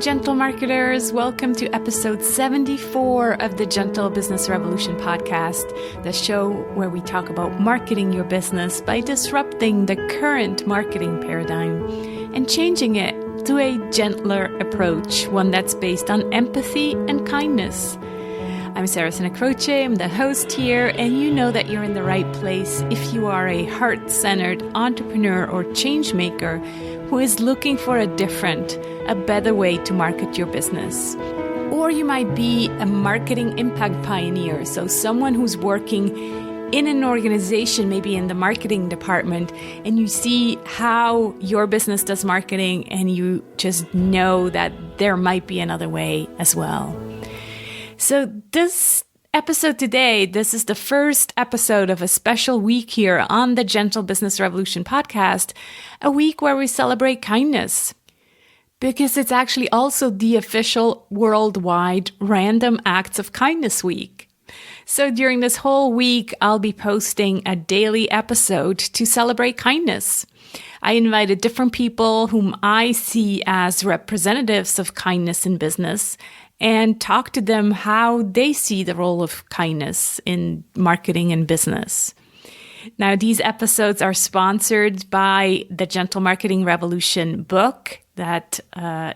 gentle marketers. Welcome to episode 74 of the Gentle Business Revolution podcast, the show where we talk about marketing your business by disrupting the current marketing paradigm and changing it to a gentler approach, one that's based on empathy and kindness. I'm Sarah Sinacroce, I'm the host here, and you know that you're in the right place if you are a heart-centered entrepreneur or change maker who is looking for a better way to market your business. Or you might be a marketing impact pioneer, so someone who's working in an organization, maybe in the marketing department, and you see how your business does marketing and you just know that there might be another way as well. So this episode today, this is the first episode of a special week here on the Gentle Business Revolution podcast, a week where we celebrate kindness. Because it's actually also the official worldwide Random Acts of Kindness Week. So during this whole week, I'll be posting a daily episode to celebrate kindness. I invited different people whom I see as representatives of kindness in business and talk to them how they see the role of kindness in marketing and business. Now, these episodes are sponsored by the Gentle Marketing Revolution book that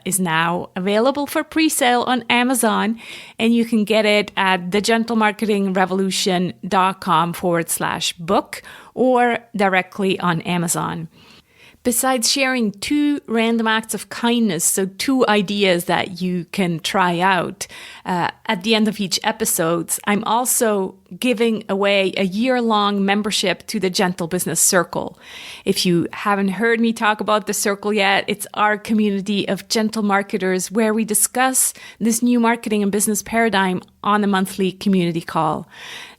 is now available for pre-sale on Amazon, and you can get it at thegentlemarketingrevolution.com/book or directly on Amazon. Besides sharing 2 random acts of kindness, so 2 ideas that you can try out at the end of each episode, I'm also giving away a year-long membership to the Gentle Business Circle. If you haven't heard me talk about the Circle yet, it's our community of gentle marketers where we discuss this new marketing and business paradigm on a monthly community call.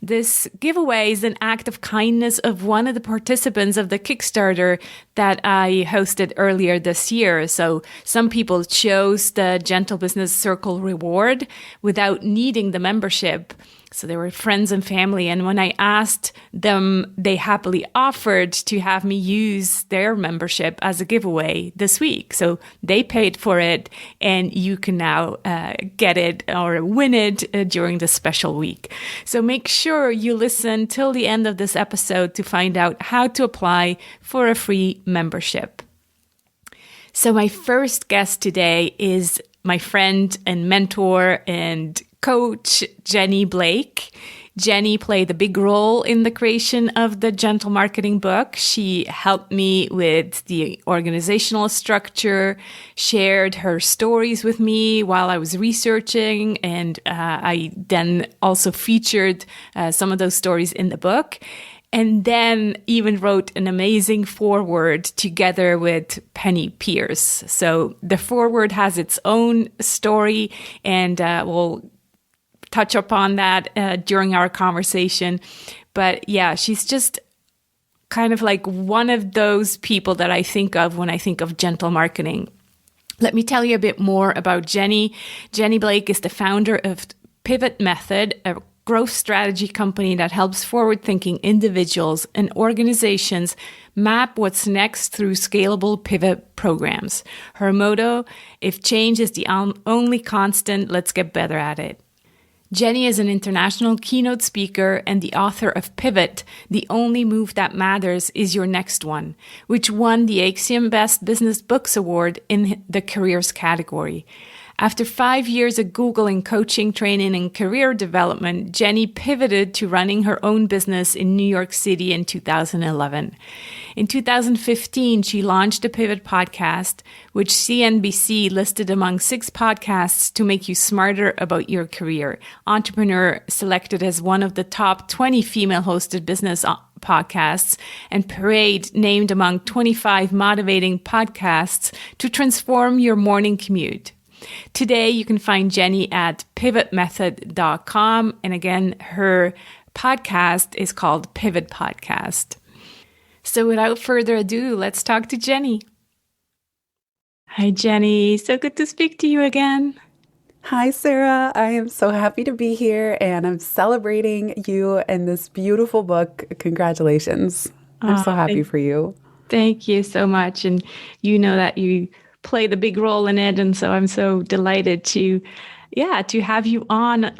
This giveaway is an act of kindness of one of the participants of the Kickstarter that I hosted earlier this year. So some people chose the Gentle Business Circle reward without needing the membership. So they were friends and family. And when I asked them, they happily offered to have me use their membership as a giveaway this week. So they paid for it, and you can now get it or win it during this special week. So make sure you listen till the end of this episode to find out how to apply for a free membership. So my first guest today is my friend and mentor and coach, Jenny Blake. Jenny played a big role in the creation of the Gentle Marketing book. She helped me with the organizational structure, shared her stories with me while I was researching, and I then also featured some of those stories in the book. And then even wrote an amazing foreword together with Penny Pierce. So the foreword has its own story, and we'll touch upon that during our conversation. But yeah, she's just kind of like one of those people that I think of when I think of gentle marketing. Let me tell you a bit more about Jenny. Jenny Blake is the founder of Pivot Method, a growth strategy company that helps forward-thinking individuals and organizations map what's next through scalable pivot programs. Her motto, if change is the only constant, let's get better at it. Jenny is an international keynote speaker and the author of Pivot, The Only Move That Matters Is Your Next One, which won the Axiom Best Business Books Award in the careers category. After 5 years at Google in coaching, training, and career development, Jenny pivoted to running her own business in New York City in 2011. In 2015, she launched the Pivot podcast, which CNBC listed among 6 podcasts to make you smarter about your career. Entrepreneur selected as one of the top 20 female-hosted business podcasts, and Parade named among 25 motivating podcasts to transform your morning commute. Today, you can find Jenny at pivotmethod.com. And again, her podcast is called Pivot Podcast. So without further ado, let's talk to Jenny. Hi, Jenny. So good to speak to you again. Hi, Sarah. I am so happy to be here, and I'm celebrating you and this beautiful book. Congratulations. I'm so happy for you. Thank you so much. And you know that you play the big role in it. And so I'm so delighted to have you on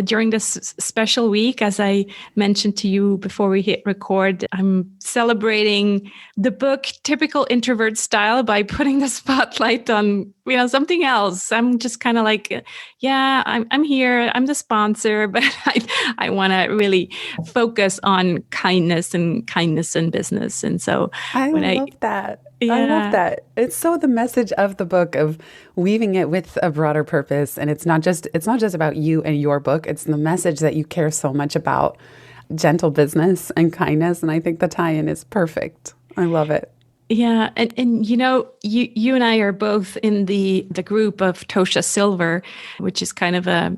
during this special week. As I mentioned to you before we hit record, I'm celebrating the book Typical Introvert Style by putting the spotlight on, something else. I'm just kind of like, I'm here. I'm the sponsor, but I want to really focus on kindness in business. And so I love that. Yeah. I love that. It's so the message of the book of weaving it with a broader purpose. And it's not just about you and your book. It's the message that you care so much about gentle business and kindness. And I think the tie-in is perfect. I love it. Yeah. And you and I are both in the group of Tosha Silver, which is kind of a,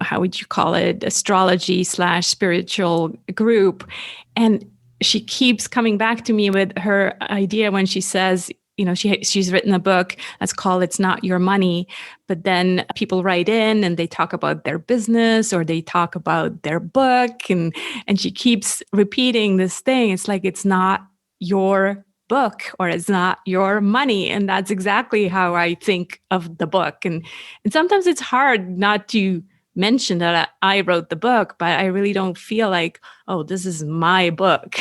how would you call it, astrology/spiritual group. And she keeps coming back to me with her idea when she says, she's written a book that's called It's Not Your Money. But then people write in and they talk about their business or they talk about their book. And she keeps repeating this thing. It's like, it's not your book or it's not your money. And that's exactly how I think of the book. And sometimes it's hard not to mention that I wrote the book, but I really don't feel like, oh, this is my book.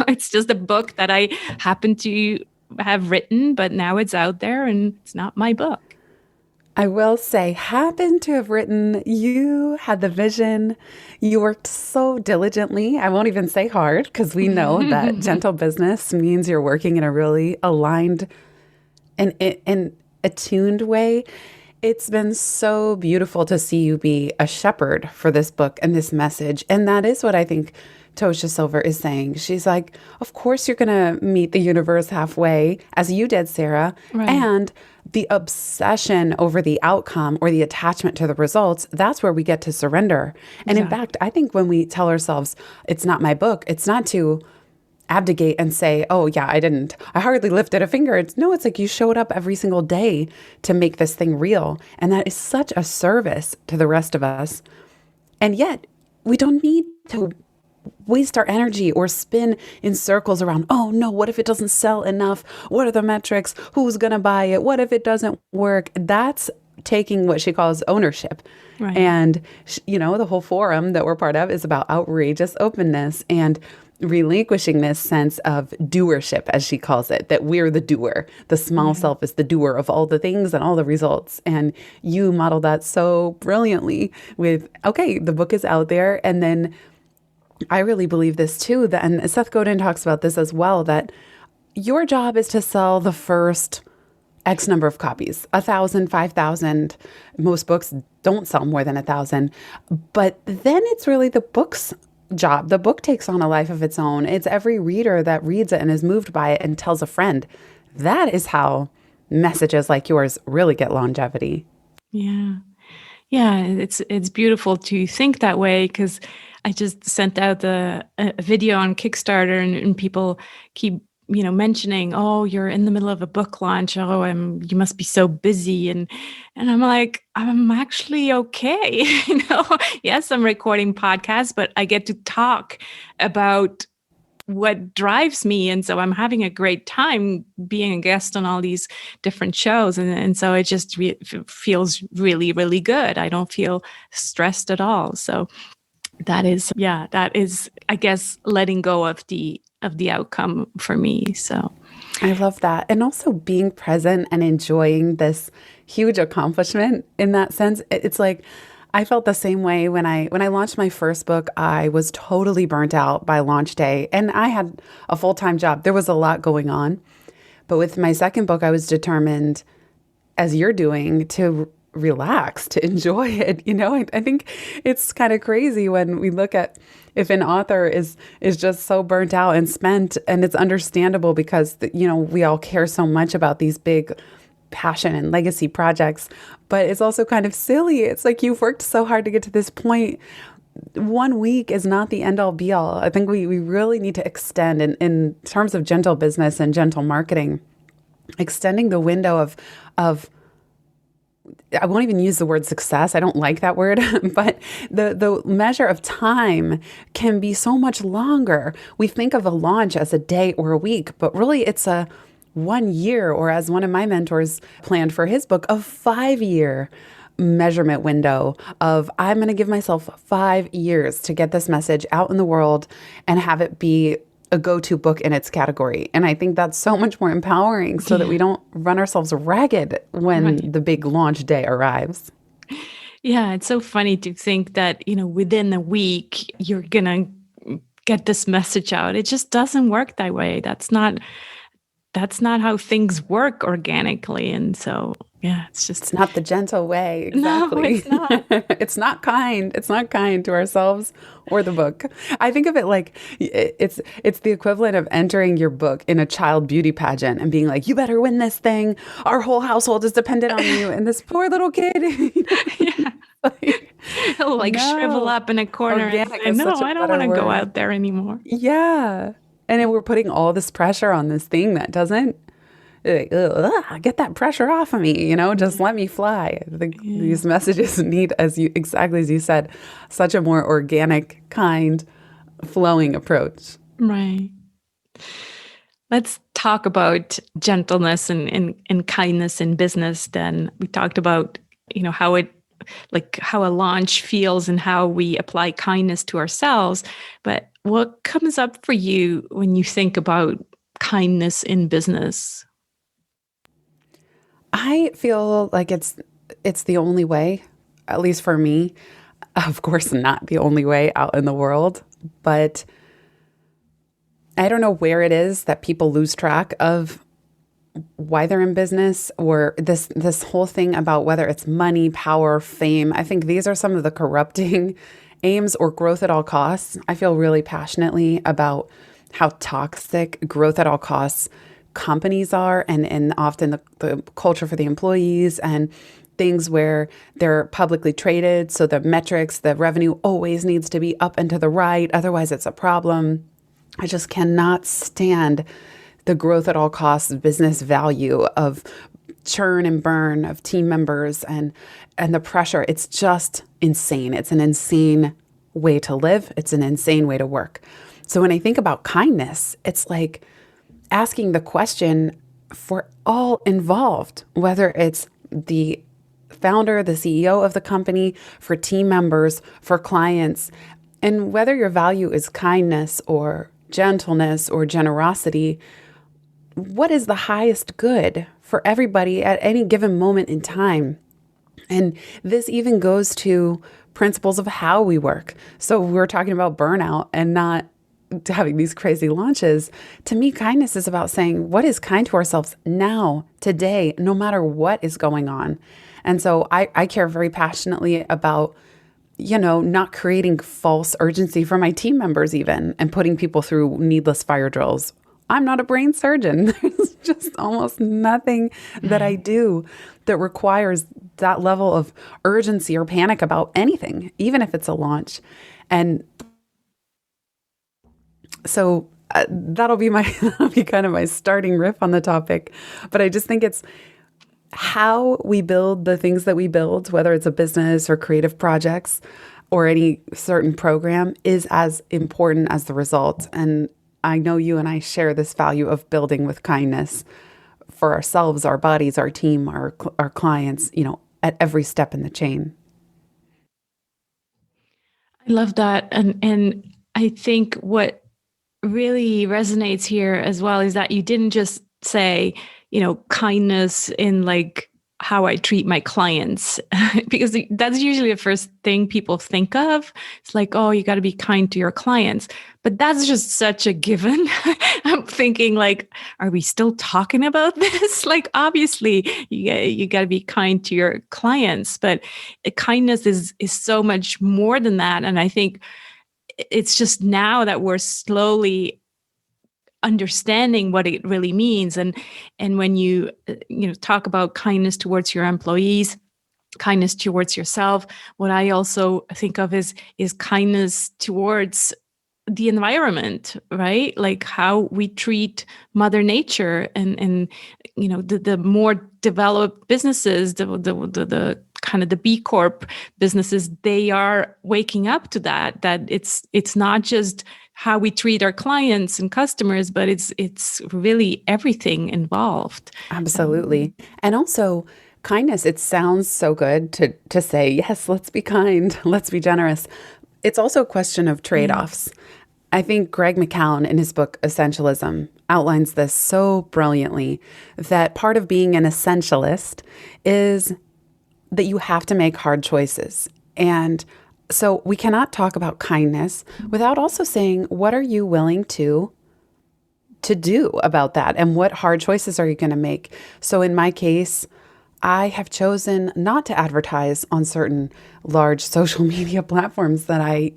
It's just a book that I happen to have written, but now it's out there and it's not my book. I will say, happen to have written, you had the vision, you worked so diligently. I won't even say hard, because we know that gentle business means you're working in a really aligned and attuned way. It's been so beautiful to see you be a shepherd for this book and this message. And that is what I think Tosha Silver is saying. She's like, of course you're going to meet the universe halfway, as you did, Sarah. Right. And the obsession over the outcome or the attachment to the results, that's where we get to surrender. And in fact, I think when we tell ourselves, it's not my book, it's not to abdicate and say, oh yeah, I hardly lifted a finger. It's like you showed up every single day to make this thing real. And that is such a service to the rest of us. And yet we don't need to waste our energy or spin in circles around, oh no, what if it doesn't sell enough? What are the metrics? Who's going to buy it? What if it doesn't work? That's taking what she calls ownership. Right. And, the whole forum that we're part of is about outrageous openness and relinquishing this sense of doership, as she calls it, that we're the doer. The small self is the doer of all the things and all the results. And you model that so brilliantly with, okay, the book is out there. And then I really believe this too, and Seth Godin talks about this as well, that your job is to sell the first X number of copies, 1,000, 5,000. Most books don't sell more than 1,000. But then it's really the book's job. The book takes on a life of its own. It's every reader that reads it and is moved by it and tells a friend. That is how messages like yours really get longevity. Yeah. Yeah, it's beautiful to think that way, because I just sent out a video on Kickstarter and people keep mentioning, oh, you're in the middle of a book launch. Oh, you must be so busy. And I'm like, I'm actually okay. Yes, I'm recording podcasts, but I get to talk about what drives me. And so I'm having a great time being a guest on all these different shows. And so it just feels really, really good. I don't feel stressed at all. So that is, I guess, letting go of the outcome for me. So I love that. And also being present and enjoying this huge accomplishment in that sense. It's like, I felt the same way when I launched my first book. I was totally burnt out by launch day, and I had a full-time job. There was a lot going on. But with my second book, I was determined, as you're doing, to relax, to enjoy it. I think it's kind of crazy when we look at if an author is just so burnt out and spent, and it's understandable because, we all care so much about these big passion and legacy projects, but it's also kind of silly. It's like you've worked so hard to get to this point. 1 week is not the end all be all. I think we really need to extend in terms of gentle business and gentle marketing, extending the window of I won't even use the word success. I don't like that word, but the measure of time can be so much longer. We think of a launch as a day or a week, but really it's a 1 year, or as one of my mentors planned for his book, a 5-year measurement window of I'm going to give myself 5 years to get this message out in the world and have it be a go-to book in its category. And I think that's so much more empowering so that we don't run ourselves ragged when the big launch day arrives. Yeah, it's so funny to think that, within a week, you're going to get this message out. It just doesn't work that way. That's not how things work organically. And so, yeah, it's not the gentle way. Exactly. No, it's not. It's not kind. It's not kind to ourselves or the book. I think of it like it's the equivalent of entering your book in a child beauty pageant and being like, you better win this thing. Our whole household is dependent on you. And this poor little kid. Yeah. He'll shrivel up in a corner and say, no, I don't want to go out there anymore. Yeah. And we're putting all this pressure on this thing that doesn't get that pressure off of me, just let me fly. These messages need, exactly as you said, such a more organic, kind, flowing approach. Right. Let's talk about gentleness and kindness in business. Then we talked about, how a launch feels and how we apply kindness to ourselves. But what comes up for you when you think about kindness in business? I feel like it's the only way, at least for me. Of course, not the only way out in the world, but I don't know where it is that people lose track of why they're in business, or this whole thing about whether it's money, power, fame. I think these are some of the corrupting aims, or growth at all costs. I feel really passionately about how toxic growth at all costs companies are, and often the culture for the employees, and things where they're publicly traded. So the metrics, the revenue always needs to be up and to the right. Otherwise, it's a problem. I just cannot stand the growth at all costs business value of churn and burn of team members and the pressure. It's just insane. It's an insane way to live. It's an insane way to work. So when I think about kindness, it's like asking the question for all involved, whether it's the founder, the CEO of the company, for team members, for clients, and whether your value is kindness or gentleness or generosity. What is the highest good for everybody at any given moment in time? And this even goes to principles of how we work. So we're talking about burnout and not having these crazy launches. To me, kindness is about saying what is kind to ourselves now, today, no matter what is going on. And so I care very passionately about, not creating false urgency for my team members even, and putting people through needless fire drills. I'm not a brain surgeon. There's just almost nothing that I do that requires that level of urgency or panic about anything, even if it's a launch. And so that'll be kind of my starting riff on the topic. But I just think it's how we build the things that we build, whether it's a business or creative projects or any certain program, is as important as the result. And I know you and I share this value of building with kindness for ourselves, our bodies, our team, our clients, at every step in the chain. I love that. And I think what really resonates here as well is that you didn't just say, kindness in how I treat my clients, because that's usually the first thing people think of. It's like, oh, you got to be kind to your clients. But that's just such a given. I'm thinking are we still talking about this? Obviously, you got to be kind to your clients, but kindness is so much more than that. And I think it's just now that we're slowly understanding what it really means. And when you talk about kindness towards your employees, kindness towards yourself, what I also think of is kindness towards the environment, right? How we treat Mother Nature, and the more developed businesses, the kind of the B Corp businesses, they are waking up to that it's not just how we treat our clients and customers, but it's really everything involved. Absolutely. And also kindness, it sounds so good to say, yes, let's be kind, let's be generous. It's also a question of trade-offs. I think Greg McCown in his book, Essentialism, outlines this so brilliantly, that part of being an essentialist is that you have to make hard choices. And so we cannot talk about kindness without also saying, what are you willing to do about that? And what hard choices are you going to make? So in my case, I have chosen not to advertise on certain large social media platforms that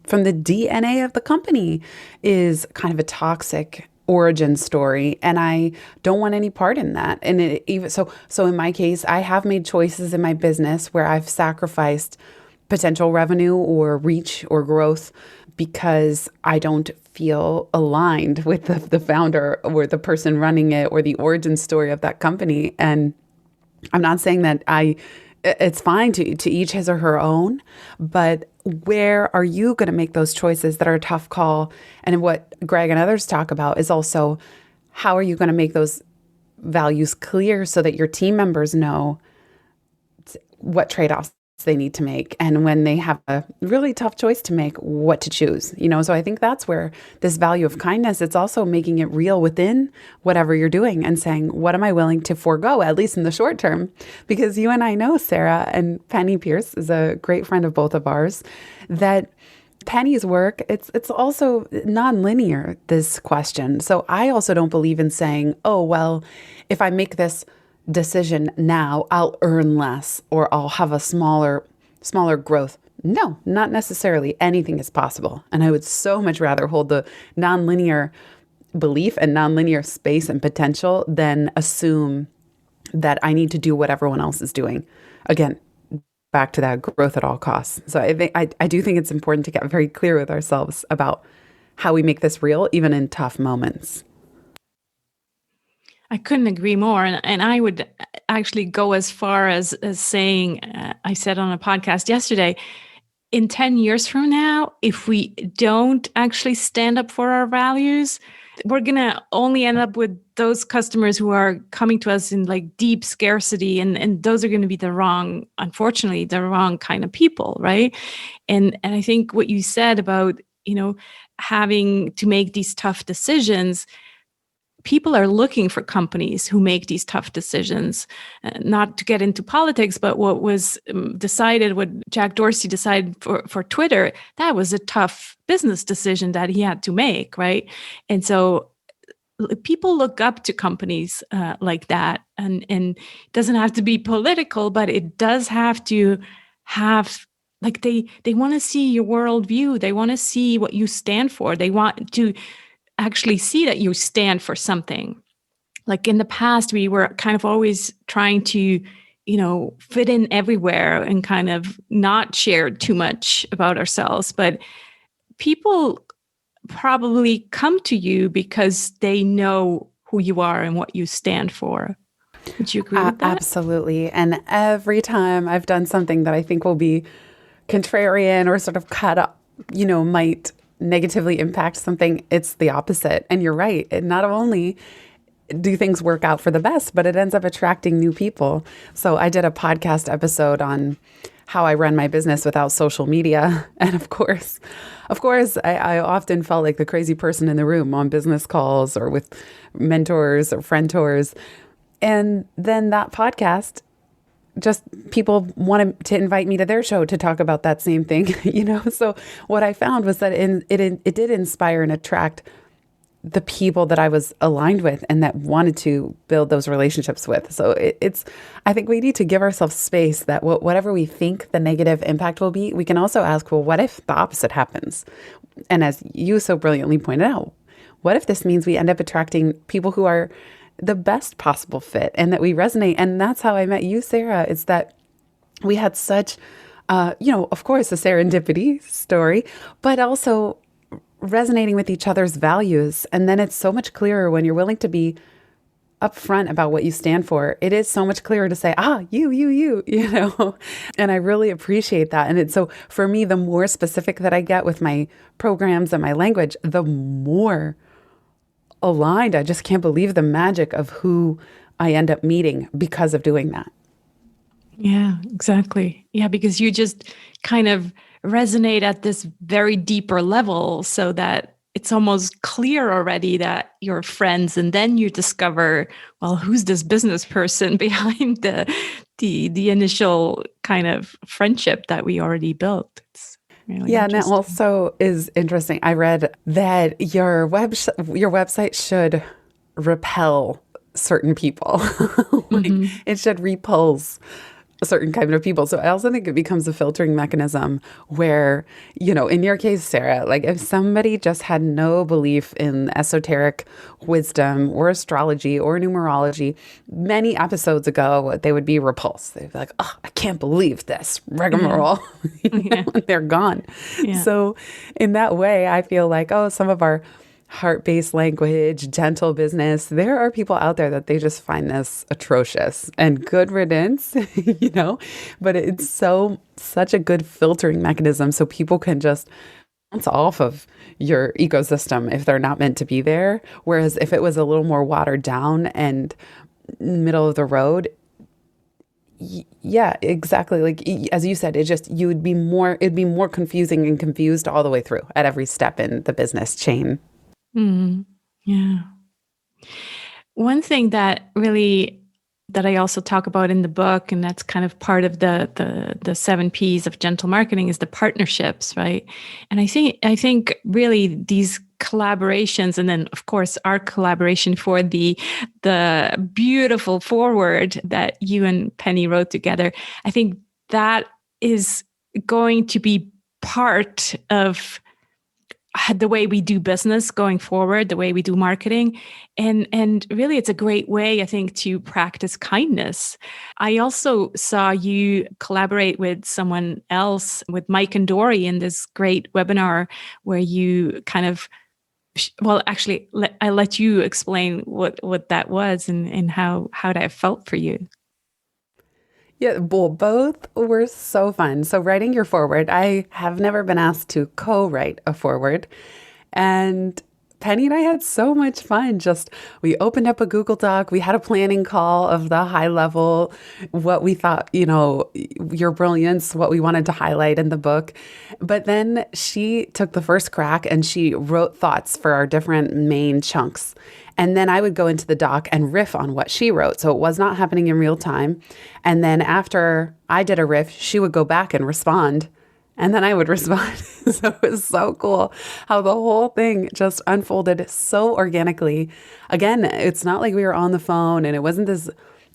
from the DNA of the company is kind of a toxic origin story, and I don't want any part in that. And so in my case, I have made choices in my business where I've sacrificed potential revenue or reach or growth because I don't feel aligned with the founder or the person running it or the origin story of that company. And I'm not saying that it's fine to each his or her own, but where are you going to make those choices that are a tough call? And what Greg and others talk about is also, how are you going to make those values clear so that your team members know what trade-offs they need to make, and when they have a really tough choice to make, what to choose. So I think that's where this value of kindness, it's also making it real within whatever you're doing and saying, what am I willing to forego, at least in the short term? Because you and I know, Sarah, and Penny Pierce is a great friend of both of ours, that Penny's work, it's also nonlinear, this question. So I also don't believe in saying, oh, well, if I make this decision now, I'll earn less or I'll have a smaller growth. No, not necessarily. Anything is possible. And I would so much rather hold the nonlinear belief and nonlinear space and potential than assume that I need to do what everyone else is doing. Again, back to that growth at all costs. So I do think it's important to get very clear with ourselves about how we make this real, even in tough moments. I couldn't agree more. And I would actually go as far as saying, I said on a podcast yesterday, in 10 years from now, if we don't actually stand up for our values, we're going to only end up with those customers who are coming to us in like deep scarcity. And those are going to be unfortunately, the wrong kind of people, right? And I think what you said about, having to make these tough decisions, people are looking for companies who make these tough decisions. Not to get into politics, but what was decided, what Jack Dorsey decided for Twitter, that was a tough business decision that he had to make, right? And so people look up to companies like that. And it doesn't have to be political, but it does have to have, like, they want to see your worldview. They want to see what you stand for. They want to actually see that you stand for something. Like in the past, we were kind of always trying to, fit in everywhere and kind of not share too much about ourselves. But people probably come to you because they know who you are and what you stand for. Would you agree with that? Absolutely. And every time I've done something that I think will be contrarian or sort of cut up, might negatively impact something, it's the opposite. And you're right. Not only do things work out for the best, but it ends up attracting new people. So I did a podcast episode on how I run my business without social media. And of course, I often felt like the crazy person in the room on business calls or with mentors or friend tours. And then that podcast, just people wanted to invite me to their show to talk about that same thing, So what I found was that it did inspire and attract the people that I was aligned with and that wanted to build those relationships with. So I think we need to give ourselves space that whatever we think the negative impact will be, we can also ask, well, what if the opposite happens? And as you so brilliantly pointed out, what if this means we end up attracting people who are the best possible fit and that we resonate? And that's how I met you, Sarah. It's that we had such, of course, a serendipity story, but also resonating with each other's values. And then it's so much clearer when you're willing to be upfront about what you stand for, it is so much clearer to say, you know, and I really appreciate that. And it's so for me, the more specific that I get with my programs and my language, the more aligned. I just can't believe the magic of who I end up meeting because of doing that. Yeah, exactly. Yeah, because you just kind of resonate at this very deeper level so that it's almost clear already that you're friends, and then you discover, well, who's this business person behind the initial kind of friendship that we already built. It's really and it also is interesting. I read that your website should repel certain people. It should repulse a certain kind of people. So I also think it becomes a filtering mechanism where, you know, in your case, Sarah, like if somebody just had no belief in esoteric wisdom or astrology or numerology, many episodes ago, they would be repulsed. They'd be like, oh, I can't believe this rigmarole. And they're gone. Yeah. So in that way, I feel like, some of our heart-based language, gentle business. There are people out there that they just find this atrocious, and good riddance, you know, but it's such a good filtering mechanism so people can just bounce off of your ecosystem if they're not meant to be there. Whereas if it was a little more watered down and middle of the road, yeah, exactly. Like, as you said, it'd be more confusing and confused all the way through at every step in the business chain. Yeah. One thing that I also talk about in the book, and that's kind of part of the 7 Ps of gentle marketing, is the partnerships, right? And I think really these collaborations, and then of course our collaboration for the beautiful foreword that you and Penny wrote together, I think that is going to be part of the way we do business going forward, the way we do marketing. And really, it's a great way, I think, to practice kindness. I also saw you collaborate with someone else, with Mike and Dory, in this great webinar where you kind of, well, actually, I let you explain what that was and how that felt for you. Yeah, well, both were so fun. So writing your foreword, I have never been asked to co-write a foreword. And Penny and I had so much fun. We opened up a Google Doc. We had a planning call of the high level, what we thought, you know, your brilliance, what we wanted to highlight in the book. But then she took the first crack and she wrote thoughts for our different main chunks. And then I would go into the doc and riff on what she wrote. So it was not happening in real time. And then after I did a riff, she would go back and respond. And then I would respond. So it was so cool how the whole thing just unfolded so organically. Again, it's not like we were on the phone and it wasn't this,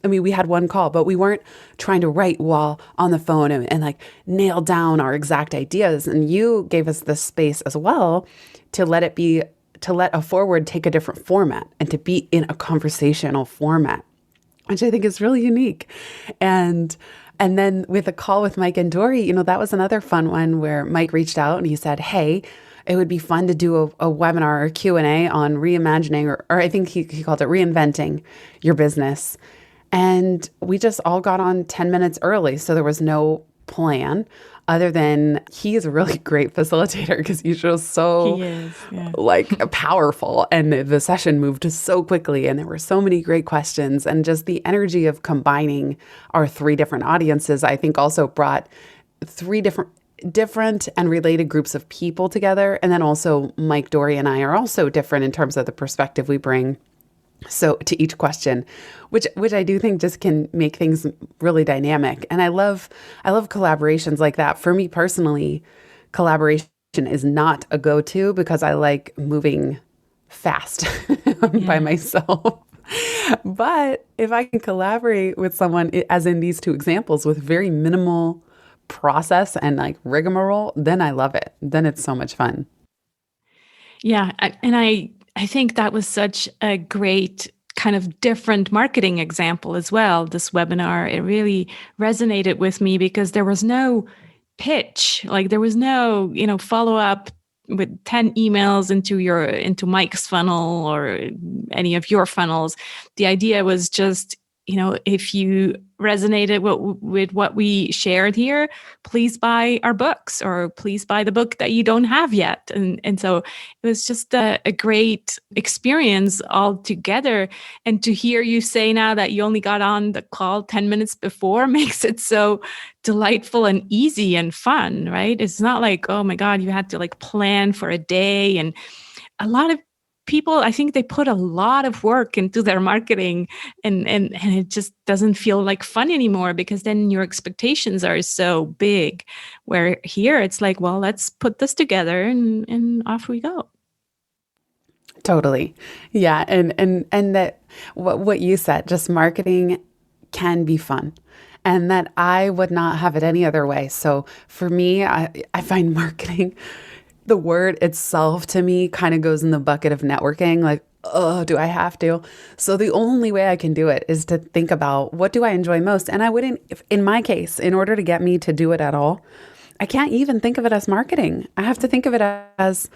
I mean, we had one call, but we weren't trying to write while on the phone and like nail down our exact ideas. And you gave us the space as well to let a forward take a different format and to be in a conversational format, which I think is really unique. And then with a call with Mike and Dory, you know, that was another fun one where Mike reached out and he said, hey, it would be fun to do a webinar or Q&A on reimagining, or I think he called it reinventing your business. And we just all got on 10 minutes early. So there was no plan other than he is a really great facilitator because he's just so like powerful. And the session moved so quickly and there were so many great questions, and just the energy of combining our 3 different audiences, I think also brought 3 different and related groups of people together. And then also Mike, Dory, and I are also different in terms of the perspective we bring so to each question, which I do think just can make things really dynamic. And I love collaborations like that. For me personally, collaboration is not a go-to because I like moving fast by myself. But if I can collaborate with someone, as in these 2 examples, with very minimal process and like rigmarole, then I love it. Then it's so much fun. Yeah. And I think that was such a great kind of different marketing example as well, this webinar. It really resonated with me because there was no pitch, like there was no, follow up with 10 emails into Mike's funnel or any of your funnels. The idea was just, if you resonated with what we shared here, please buy our books or please buy the book that you don't have yet. And so it was just a great experience altogether. And to hear you say now that you only got on the call 10 minutes before makes it so delightful and easy and fun, right? It's not like, oh my God, you had to like plan for a day. And a lot of people, I think they put a lot of work into their marketing and it just doesn't feel like fun anymore because then your expectations are so big. Where here it's like, well, let's put this together and off we go. Totally. Yeah. And that what you said, just marketing can be fun and that I would not have it any other way. So for me, I find marketing, the word itself to me kind of goes in the bucket of networking. Like, oh, do I have to? So the only way I can do it is to think about what do I enjoy most? And I wouldn't, in my case, in order to get me to do it at all, I can't even think of it as marketing. I have to think of it as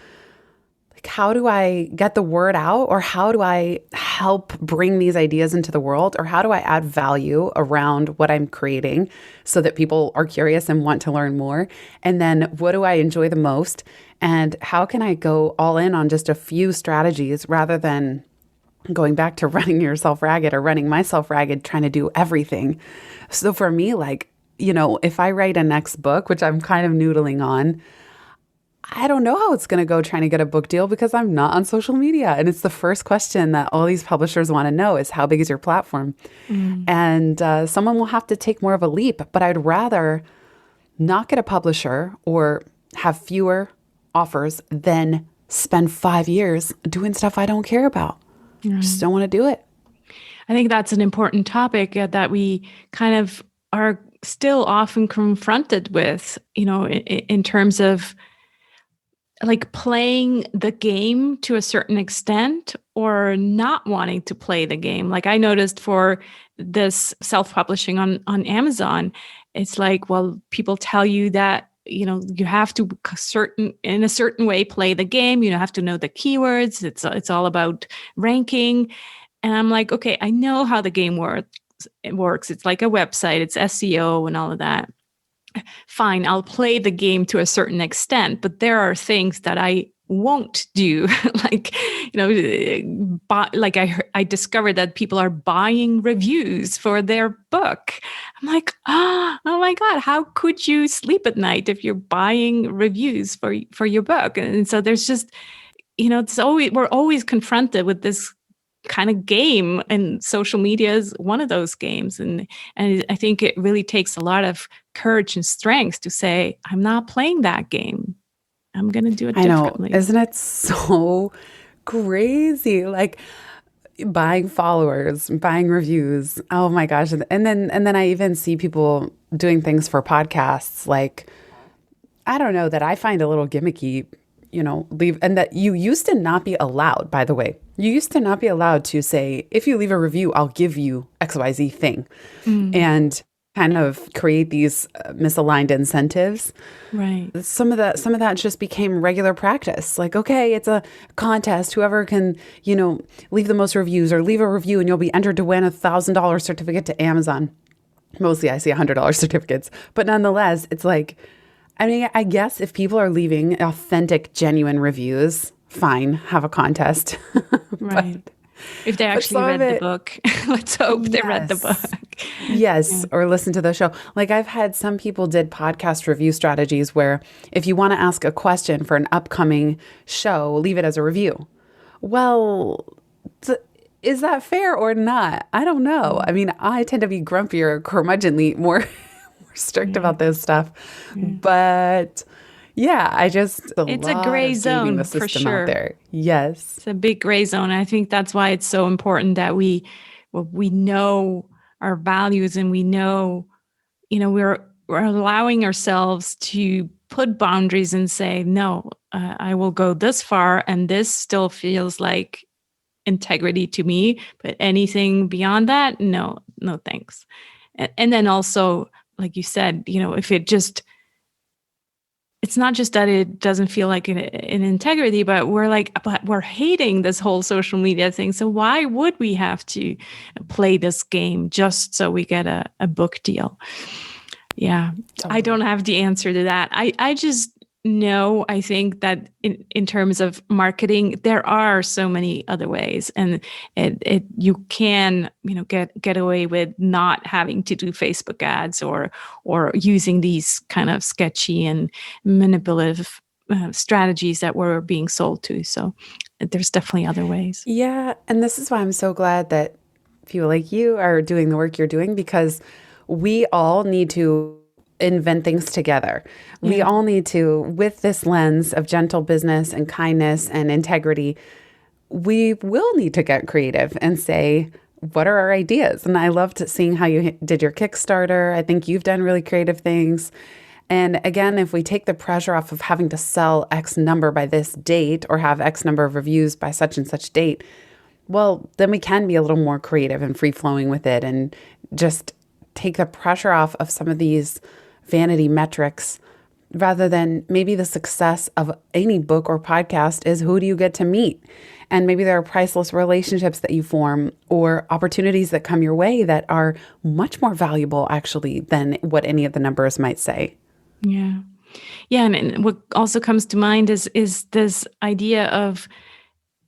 like, how do I get the word out, or how do I help bring these ideas into the world, or how do I add value around what I'm creating so that people are curious and want to learn more? And then what do I enjoy the most? And how can I go all in on just a few strategies rather than going back to running yourself ragged or running myself ragged, trying to do everything? So for me, like, if I write a next book, which I'm kind of noodling on, I don't know how it's going to go trying to get a book deal because I'm not on social media. And it's the first question that all these publishers want to know is, how big is your platform? And someone will have to take more of a leap. But I'd rather not get a publisher or have fewer offers than spend 5 years doing stuff I don't care about. Just don't want to do it. I think that's an important topic that we kind of are still often confronted with, in terms of like playing the game to a certain extent or not wanting to play the game. Like I noticed for this self-publishing on Amazon, it's like, well, people tell you that, you have to in a certain way play the game. You have to know the keywords. It's all about ranking. And I'm like, okay, I know how the game works. It's like a website. It's SEO and all of that. Fine, I'll play the game to a certain extent, but there are things that I won't do. Like, I discovered that people are buying reviews for their book. I'm like, oh my God, how could you sleep at night if you're buying reviews for your book? And so there's just, we're always confronted with this kind of game, and social media is one of those games. And I think it really takes a lot of courage and strength to say, I'm not playing that game. I'm going to do it differently. I know. Isn't it so crazy? Like buying followers, buying reviews. Oh my gosh. And then I even see people doing things for podcasts. Like, I don't know, that I find a little gimmicky, leave. And that you used to not be allowed, by the way. You used to not be allowed to say, if you leave a review, I'll give you XYZ thing. And kind of create these misaligned incentives. Right. Some of that just became regular practice. Like, okay, it's a contest. Whoever can, leave the most reviews or leave a review and you'll be entered to win $1,000 certificate to Amazon. Mostly I see $100 certificates, but nonetheless, it's like, I guess if people are leaving authentic, genuine reviews, fine, have a contest. Right. If they actually read the book, let's hope they read the book. Yes, or listen to the show. Like I've had some people did podcast review strategies where if you want to ask a question for an upcoming show, leave it as a review. Well, is that fair or not? I don't know. I tend to be grumpier, curmudgeonly, more strict about this stuff. But yeah, it's a gray zone for sure. Out there. Yes. It's a big gray zone. I think that's why it's so important that we know our values and we know, we're allowing ourselves to put boundaries and say, no, I will go this far and this still feels like integrity to me, but anything beyond that, no thanks. And then also, like you said, if it's it's not just that it doesn't feel like an integrity, but we're hating this whole social media thing. So why would we have to play this game just so we get a book deal? Yeah, totally. I don't have the answer to that. I just know, I think that in terms of marketing, there are so many other ways, and you can, get away with not having to do Facebook ads or using these kind of sketchy and manipulative strategies that we're being sold to. So there's definitely other ways. Yeah, and this is why I'm so glad that people like you are doing the work you're doing, because we all need to invent things together. Yeah. We all need to, with this lens of gentle business and kindness and integrity, we will need to get creative and say, what are our ideas? And I loved seeing how you did your Kickstarter. I think you've done really creative things. And again, if we take the pressure off of having to sell X number by this date or have X number of reviews by such and such date, well, then we can be a little more creative and free-flowing with it and just take the pressure off of some of these vanity metrics, rather than maybe the success of any book or podcast is who do you get to meet? And maybe there are priceless relationships that you form or opportunities that come your way that are much more valuable actually than what any of the numbers might say. Yeah. Yeah. And what also comes to mind is this idea of,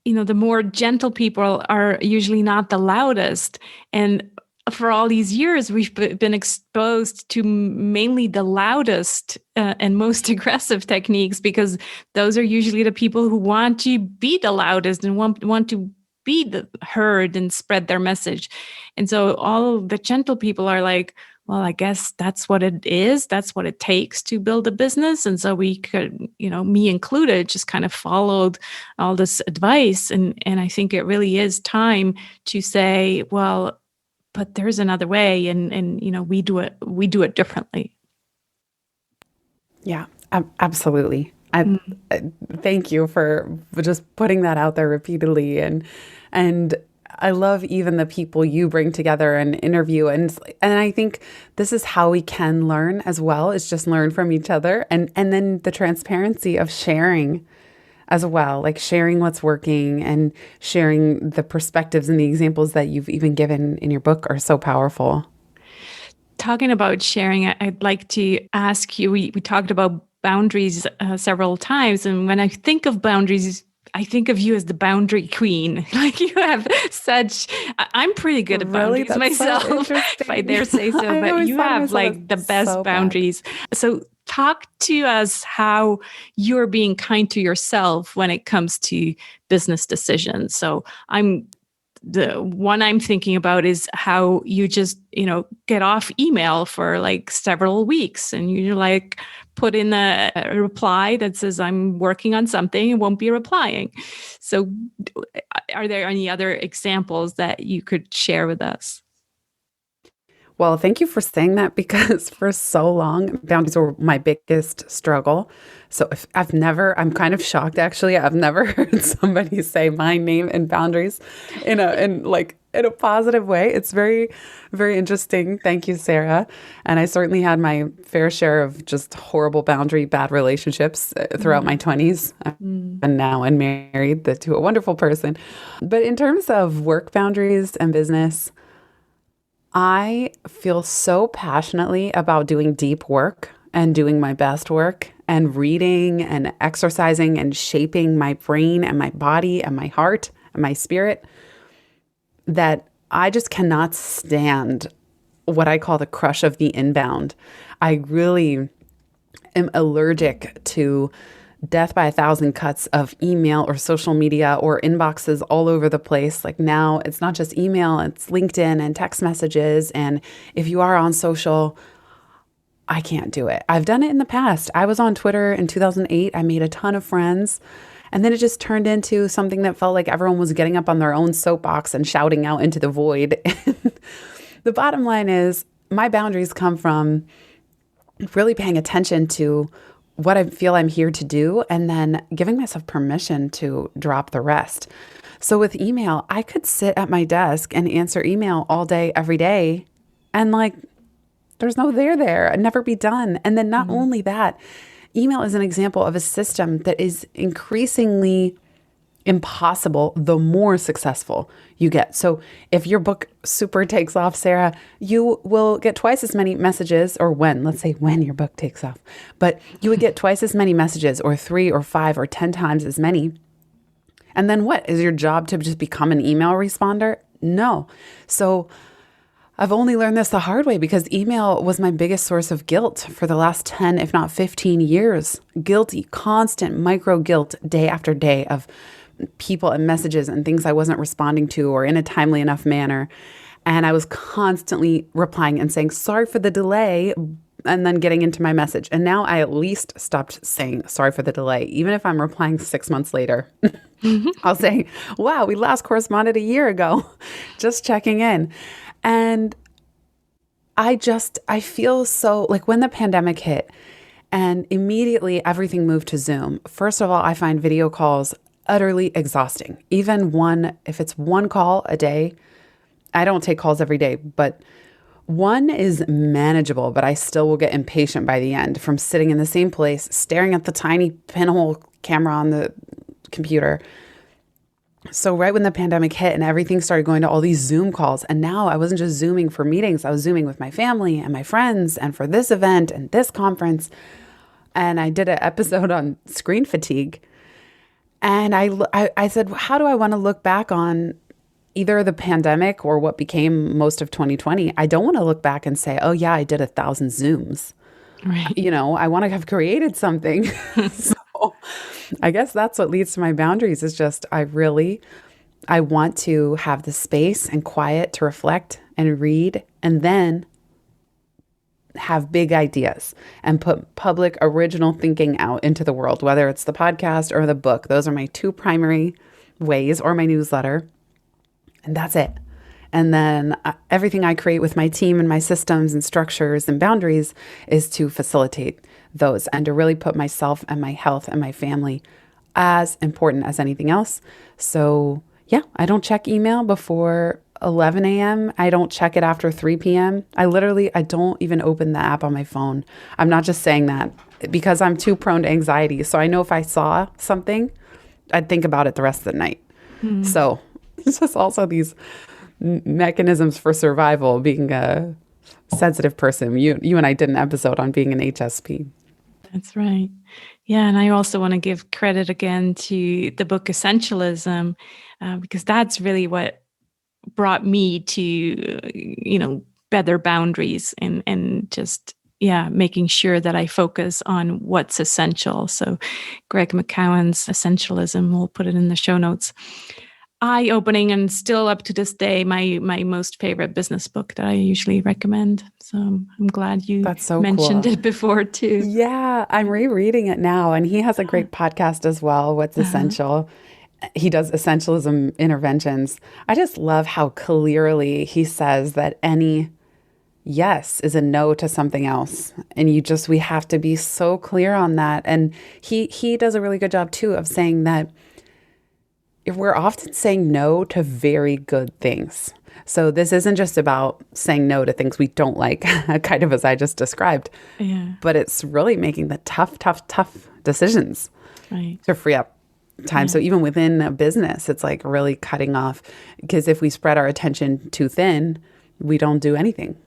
the more gentle people are usually not the loudest. And for all these years, we've been exposed to mainly the loudest and most aggressive techniques, because those are usually the people who want to be the loudest and want to be heard and spread their message. And so all the gentle people are like, well, I guess that's what it is. That's what it takes to build a business. And so we could, me included, just kind of followed all this advice. And I think it really is time to say, well, but there's another way, and we do it differently. Yeah, absolutely. I thank you for just putting that out there repeatedly, and I love even the people you bring together and interview, and I think this is how we can learn as well, is just learn from each other, and then the transparency of sharing as well, like sharing what's working and sharing the perspectives and the examples that you've even given in your book are so powerful. Talking about sharing, I'd like to ask you, we talked about boundaries several times. And when I think of boundaries, I think of you as the boundary queen. Like you have I'm pretty good at boundaries myself, so if I dare say so, but you have like the best boundaries. So talk to us how you're being kind to yourself when it comes to business decisions. So the one I'm thinking about is how you just, get off email for like several weeks and you like put in a reply that says, I'm working on something and won't be replying. So are there any other examples that you could share with us? Well, thank you for saying that, because for so long, boundaries were my biggest struggle. So I'm kind of shocked actually. I've never heard somebody say my name and boundaries in a positive way. It's very, very interesting. Thank you, Sarah. And I certainly had my fair share of just horrible bad relationships throughout my 20s. And now I'm married to a wonderful person. But in terms of work boundaries and business, I feel so passionately about doing deep work and doing my best work and reading and exercising and shaping my brain and my body and my heart and my spirit that I just cannot stand what I call the crush of the inbound. I really am allergic to death by 1,000 cuts of email or social media or inboxes all over the place. Like now it's not just email, it's LinkedIn and text messages. And if you are on social, I can't do it. I've done it in the past. I was on Twitter in 2008. I made a ton of friends. And then it just turned into something that felt like everyone was getting up on their own soapbox and shouting out into the void. The bottom line is my boundaries come from really paying attention to what I feel I'm here to do, and then giving myself permission to drop the rest. So with email, I could sit at my desk and answer email all day, every day, and there's no there. I'd never be done. And then not only that, email is an example of a system that is increasingly impossible the more successful you get. So if your book super takes off, Sarah, you will get twice as many messages, or let's say when your book takes off, but you would get twice as many messages, or 3 or 5 or 10 times as many. And then what? Is your job to just become an email responder? No. So I've only learned this the hard way, because email was my biggest source of guilt for the last 10, if not 15 years. Guilty, constant micro guilt day after day of people and messages and things I wasn't responding to or in a timely enough manner. And I was constantly replying and saying, sorry for the delay, and then getting into my message. And now I at least stopped saying sorry for the delay. Even if I'm replying 6 months later, I'll say, wow, we last corresponded a year ago, just checking in. And I feel so like when the pandemic hit and immediately everything moved to Zoom. First of all, I find video calls utterly exhausting. Even if it's one call a day, I don't take calls every day, but one is manageable, but I still will get impatient by the end from sitting in the same place, staring at the tiny pinhole camera on the computer. So right when the pandemic hit and everything started going to all these Zoom calls, and now I wasn't just Zooming for meetings, I was Zooming with my family and my friends and for this event and this conference. And I did an episode on screen fatigue. And I said, how do I want to look back on either the pandemic or what became most of 2020? I don't want to look back and say, oh yeah, I did 1,000 Zooms. Right. I want to have created something. So I guess that's what leads to my boundaries, is just I want to have the space and quiet to reflect and read, and then have big ideas and put public original thinking out into the world, whether it's the podcast or the book. Those are my 2 primary ways, or my newsletter. And that's it. And then everything I create with my team and my systems and structures and boundaries is to facilitate those and to really put myself and my health and my family as important as anything else. So yeah, I don't check email before 11 a.m. I don't check it after 3 p.m. I don't even open the app on my phone. I'm not just saying that because I'm too prone to anxiety. So I know if I saw something, I'd think about it the rest of the night. So it's just also these mechanisms for survival, being a sensitive person. You and I did an episode on being an HSP. That's right. Yeah. And I also want to give credit again to the book Essentialism, because that's really what brought me to, better boundaries and just, making sure that I focus on what's essential. So Greg McKeown's Essentialism, we'll put it in the show notes. Eye-opening, and still up to this day, my most favorite business book that I usually recommend. So I'm glad you mentioned it before too. Yeah, I'm rereading it now, and he has a great podcast as well, What's Essential. He does essentialism interventions. I just love how clearly he says that any yes is a no to something else. And we have to be so clear on that. And he does a really good job too of saying that we're often saying no to very good things. So this isn't just about saying no to things we don't like, kind of as I just described, but it's really making the tough decisions to free up time. So even within a business, it's like really cutting off, because if we spread our attention too thin, we don't do anything,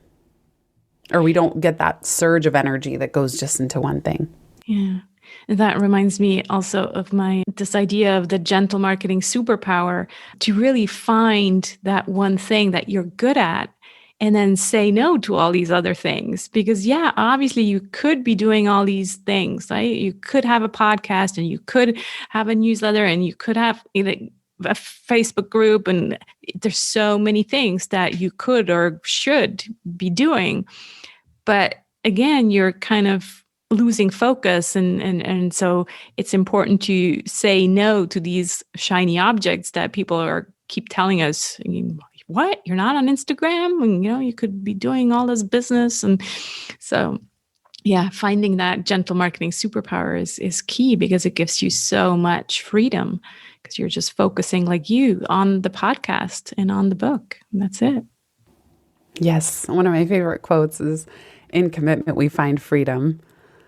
or we don't get that surge of energy that goes just into one thing. Yeah. And that reminds me also of this idea of the gentle marketing superpower, to really find that one thing that you're good at and then say no to all these other things. Because obviously you could be doing all these things, right? You could have a podcast, and you could have a newsletter, and you could have a Facebook group, and there's so many things that you could or should be doing. But again, you're kind of losing focus. And so it's important to say no to these shiny objects that people keep telling us, what? You're not on Instagram? And, you could be doing all this business. And so, finding that gentle marketing superpower is key, because it gives you so much freedom, because you're just focusing like you on the podcast and on the book. And that's it. Yes. One of my favorite quotes is, in commitment, we find freedom.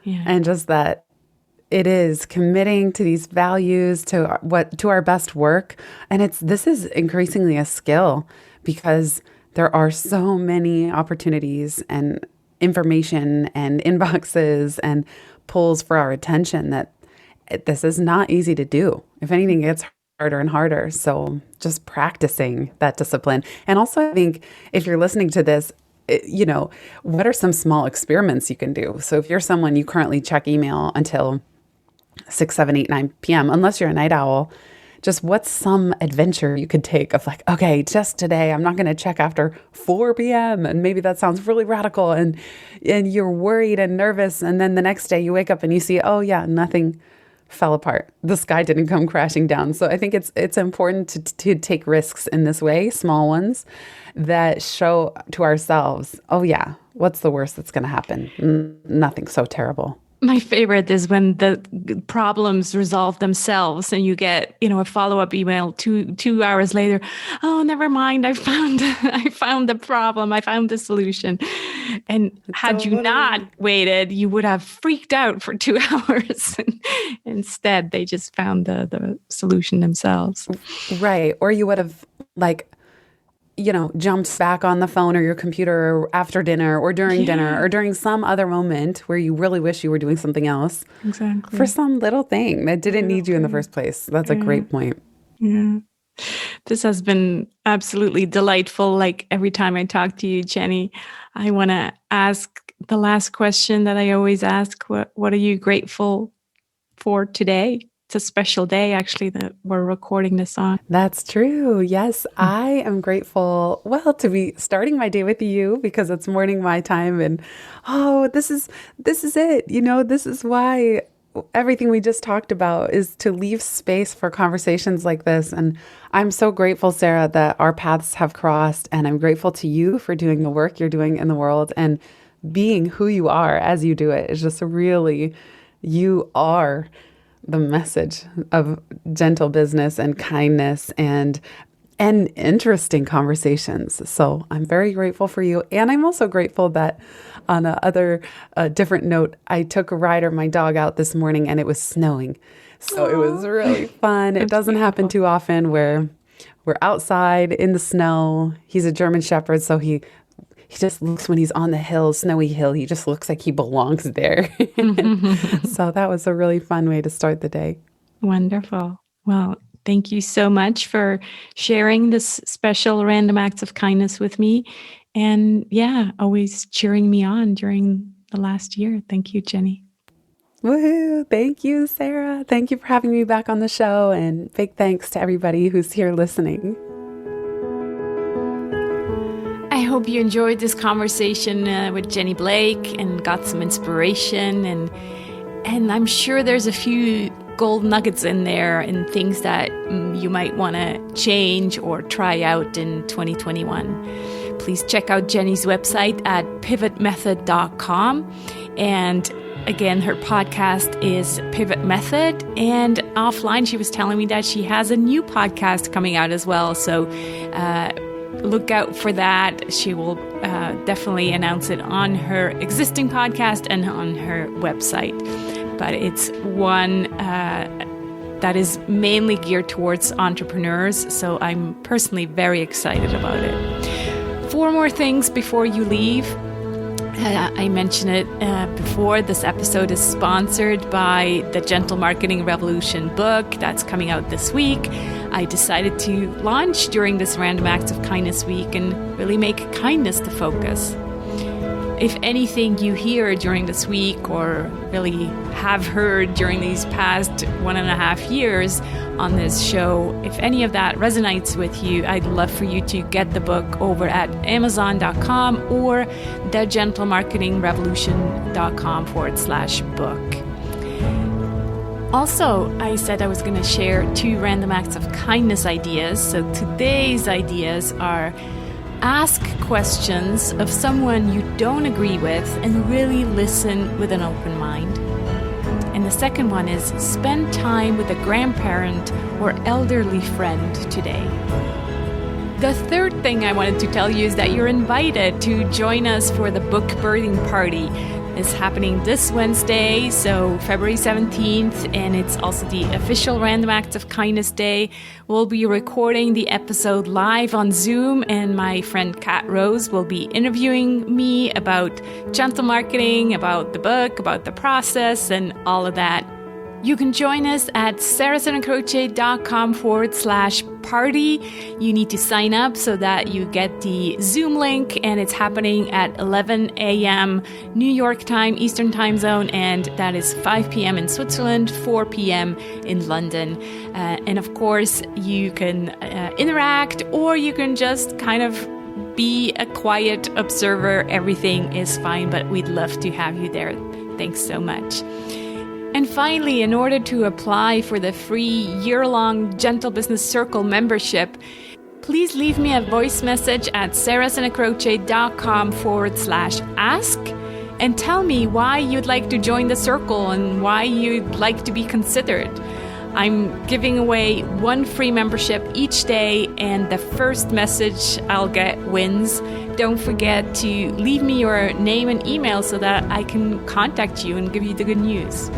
Yeah. And just that it is committing to these values, to our best work. And this is increasingly a skill because there are so many opportunities and information and inboxes and pulls for our attention that this is not easy to do. If anything, it gets harder and harder. So just practicing that discipline. And also, I think if you're listening to this, what are some small experiments you can do? So if you're someone, you currently check email until 6, 7, 8, 9 p.m., unless you're a night owl, just what's some adventure you could take of like, okay, just today, I'm not going to check after 4 p.m. And maybe that sounds really radical and you're worried and nervous. And then the next day you wake up and you see, oh yeah, nothing fell apart. The sky didn't come crashing down. So I think it's important to take risks in this way, small ones that show to ourselves, oh yeah, what's the worst that's going to happen? Nothing so terrible. My favorite is when the problems resolve themselves and you get, a follow-up email 2 hours later. Oh, never mind. I found the problem. I found the solution. And had you not waited, you would have freaked out for 2 hours. Instead, they just found the solution themselves. Right. Or you would have jumped back on the phone or your computer after dinner or during dinner or during some other moment where you really wish you were doing something else. Exactly. For some little thing that didn't need you in the first place. That's a great point. Yeah. This has been absolutely delightful. Like every time I talk to you, Jenny, I want to ask the last question that I always ask. What are you grateful for today? It's a special day, actually, that we're recording this on. That's true. Yes, I am grateful, to be starting my day with you because it's morning my time. And, this is it. This is why everything we just talked about is to leave space for conversations like this. And I'm so grateful, Sarah, that our paths have crossed. And I'm grateful to you for doing the work you're doing in the world and being who you are as you do it. It's just really, you are the message of gentle business and kindness and interesting conversations. So I'm very grateful for you. And I'm also grateful that on a different note, I took my dog out this morning and it was snowing. So it was really fun. It doesn't happen too often where we're outside in the snow. He's a German Shepherd, so he just looks, when he's on the hill, snowy hill, he just looks like he belongs there. So that was a really fun way to start the day. Wonderful. Well, thank you so much for sharing this special Random Acts of Kindness with me. And always cheering me on during the last year. Thank you, Jenny. Woohoo! Thank you, Sarah. Thank you for having me back on the show. And big thanks to everybody who's here listening. I hope you enjoyed this conversation with Jenny Blake and got some inspiration. And I'm sure there's a few gold nuggets in there and things that you might want to change or try out in 2021. Please check out Jenny's website at pivotmethod.com. And again, her podcast is Pivot Method. And offline, she was telling me that she has a new podcast coming out as well. So look out for that. She will definitely announce it on her existing podcast and on her website. But it's one that is mainly geared towards entrepreneurs. So I'm personally very excited about it. 4 more things before you leave. I mentioned it before. This episode is sponsored by the Gentle Marketing Revolution book that's coming out this week. I decided to launch during this Random Acts of Kindness week and really make kindness the focus. If anything you hear during this week or really have heard during these past 1.5 years on this show, if any of that resonates with you, I'd love for you to get the book over at Amazon.com or thegentlemarketingrevolution.com/book. Also, I said I was going to share 2 random acts of kindness ideas. So today's ideas are: ask questions of someone you don't agree with and really listen with an open mind. And the second one is spend time with a grandparent or elderly friend today. The third thing I wanted to tell you is that you're invited to join us for the book birding party. is happening this Wednesday, so February 17th, and it's also the official Random Acts of Kindness Day. We'll be recording the episode live on Zoom, and my friend Kat Rose will be interviewing me about gentle marketing, about the book, about the process, and all of that. You can join us at sarahsonandcrochet.com/party. You need to sign up so that you get the Zoom link, and it's happening at 11 a.m. New York time, Eastern time zone, and that is 5 p.m. in Switzerland, 4 p.m. in London. And of course, you can interact, or you can just kind of be a quiet observer. Everything is fine, but we'd love to have you there. Thanks so much. And finally, in order to apply for the free year-long Gentle Business Circle membership, please leave me a voice message at sarahsonandcrochet.com/ask and tell me why you'd like to join the circle and why you'd like to be considered. I'm giving away one free membership each day, and the first message I'll get wins. Don't forget to leave me your name and email so that I can contact you and give you the good news.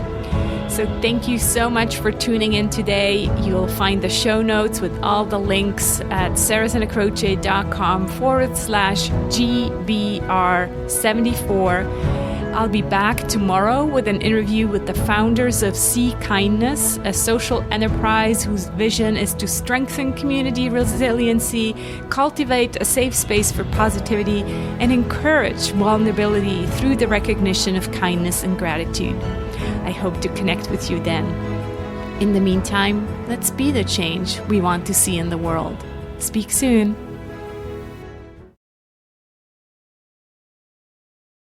So thank you so much for tuning in today. You'll find the show notes with all the links at sarahsonandcrochet.com/GBR74. I'll be back tomorrow with an interview with the founders of Sea Kindness, a social enterprise whose vision is to strengthen community resiliency, cultivate a safe space for positivity, and encourage vulnerability through the recognition of kindness and gratitude. I hope to connect with you then. In the meantime, let's be the change we want to see in the world. Speak soon.